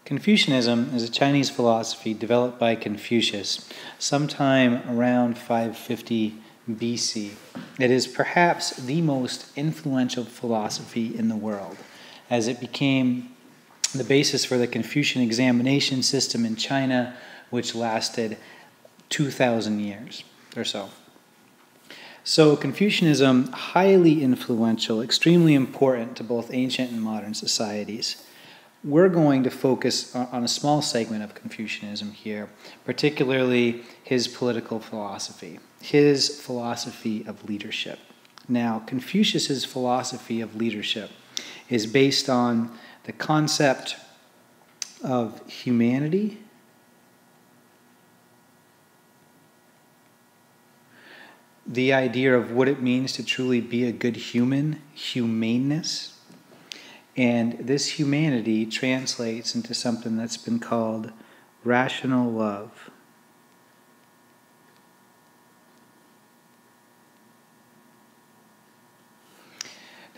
Confucianism is a Chinese philosophy developed by Confucius sometime around 550 BC. It is perhaps the most influential philosophy in the world, as it became the basis for the Confucian examination system in China, which lasted 2,000 years or so. So Confucianism, highly influential, extremely important to both ancient and modern societies. We're going to focus on a small segment of Confucianism here, particularly his political philosophy, his philosophy of leadership. Now, Confucius's philosophy of leadership is based on the concept of humanity, the idea of what it means to truly be a good human, humaneness. And this humanity translates into something that's been called rational love.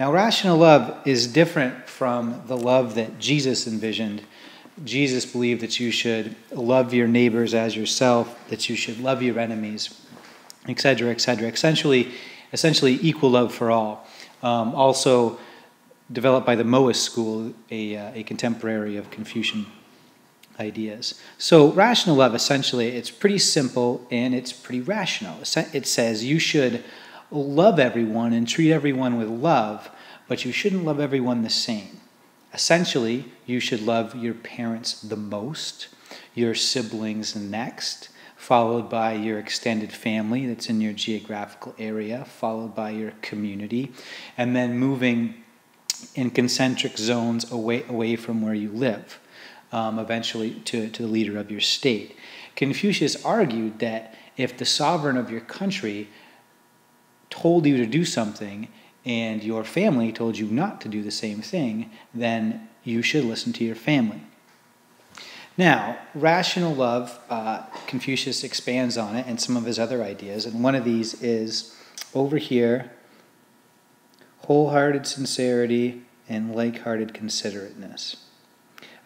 Now, rational love is different from the love that Jesus envisioned. Jesus believed that you should love your neighbors as yourself, that you should love your enemies, etc., etc. Essentially equal love for all. Also developed by the Moist school, a contemporary of Confucian ideas. So rational love, essentially, it's pretty simple and it's pretty rational. It says you should love everyone and treat everyone with love, but you shouldn't love everyone the same. Essentially, you should love your parents the most, your siblings next, followed by your extended family that's in your geographical area, followed by your community, and then moving in concentric zones away from where you live, eventually to the leader of your state. Confucius argued that if the sovereign of your country told you to do something and your family told you not to do the same thing, then you should listen to your family. Now, rational love, Confucius expands on it and some of his other ideas, and one of these is over here, wholehearted sincerity and like-hearted considerateness.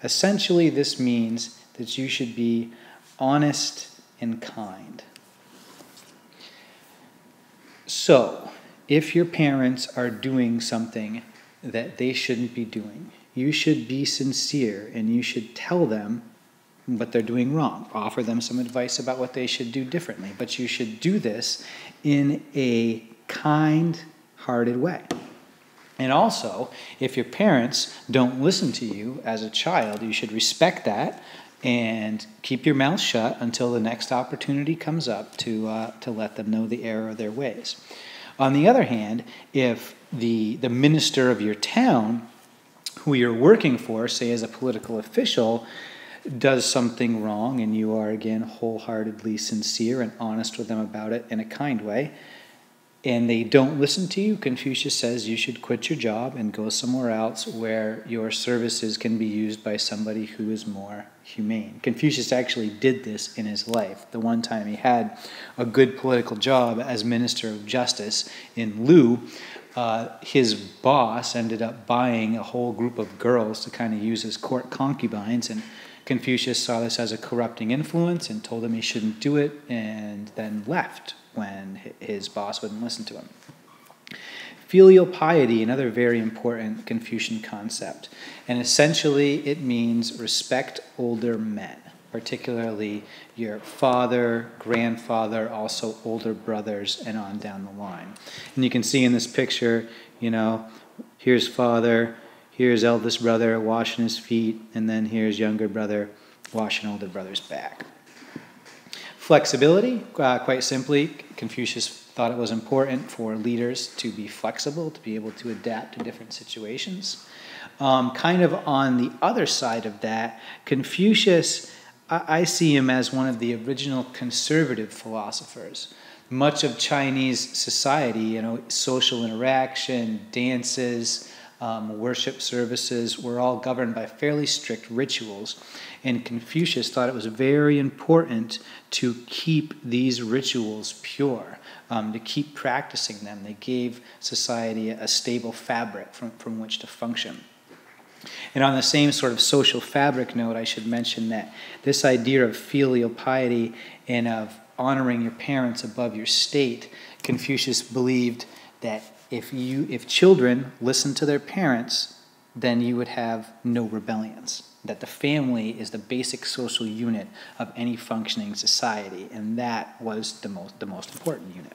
Essentially, this means that you should be honest and kind. So, if your parents are doing something that they shouldn't be doing, you should be sincere and you should tell them what they're doing wrong. Offer them some advice about what they should do differently. But you should do this in a kind-hearted way. And also, if your parents don't listen to you as a child, you should respect that and keep your mouth shut until the next opportunity comes up to let them know the error of their ways. On the other hand, if the minister of your town, who you're working for, say as a political official, does something wrong and you are, again, wholeheartedly sincere and honest with them about it in a kind way, and they don't listen to you, Confucius says you should quit your job and go somewhere else where your services can be used by somebody who is more humane. Confucius actually did this in his life. The one time he had a good political job as Minister of Justice in Lu, his boss ended up buying a whole group of girls to kind of use as court concubines, and Confucius saw this as a corrupting influence and told him he shouldn't do it, and then left when his boss wouldn't listen to him. Filial piety, another very important Confucian concept. And essentially it means respect older men, particularly your father, grandfather, also older brothers, and on down the line. And you can see in this picture, here's father, here's eldest brother washing his feet, and then here's younger brother washing older brother's back. Flexibility, quite simply, Confucius thought it was important for leaders to be flexible, to be able to adapt to different situations. Kind of on the other side of that, Confucius, I see him as one of the original conservative philosophers. Much of Chinese society, social interaction, dances, worship services were all governed by fairly strict rituals. And Confucius thought it was very important to keep these rituals pure, to keep practicing them. They gave society a stable fabric from which to function. And on the same sort of social fabric note, I should mention that this idea of filial piety and of honoring your parents above your state, Confucius believed that if children listened to their parents, then you would have no rebellions. That the family is the basic social unit of any functioning society, and that was the most important unit.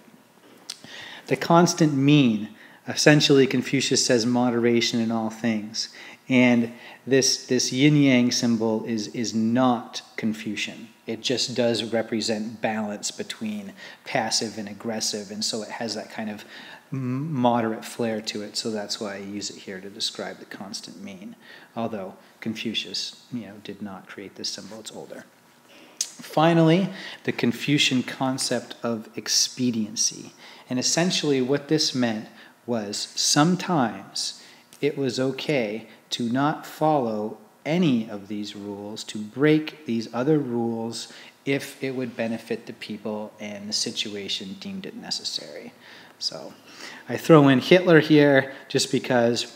The constant mean, essentially Confucius says moderation in all things. And this yin-yang symbol is not Confucian. It just does represent balance between passive and aggressive, and so it has that kind of moderate flair to it, so that's why I use it here to describe the constant mean. Although Confucius, did not create this symbol, it's older. Finally, the Confucian concept of expediency. And essentially what this meant was sometimes it was okay to not follow any of these rules, to break these other rules if it would benefit the people and the situation deemed it necessary. So I throw in Hitler here just because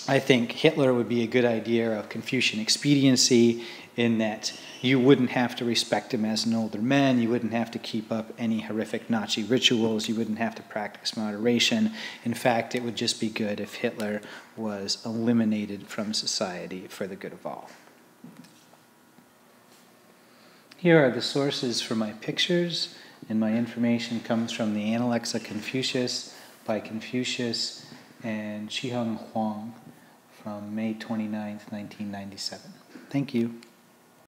I think Hitler would be a good idea of Confucian expediency, in that you wouldn't have to respect him as an older man, you wouldn't have to keep up any horrific Nazi rituals, you wouldn't have to practice moderation. In fact, it would just be good if Hitler was eliminated from society for the good of all. Here are the sources for my pictures, and my information comes from the Analects Confucius by Confucius and Chihung Huang from May 29th, 1997. Thank you.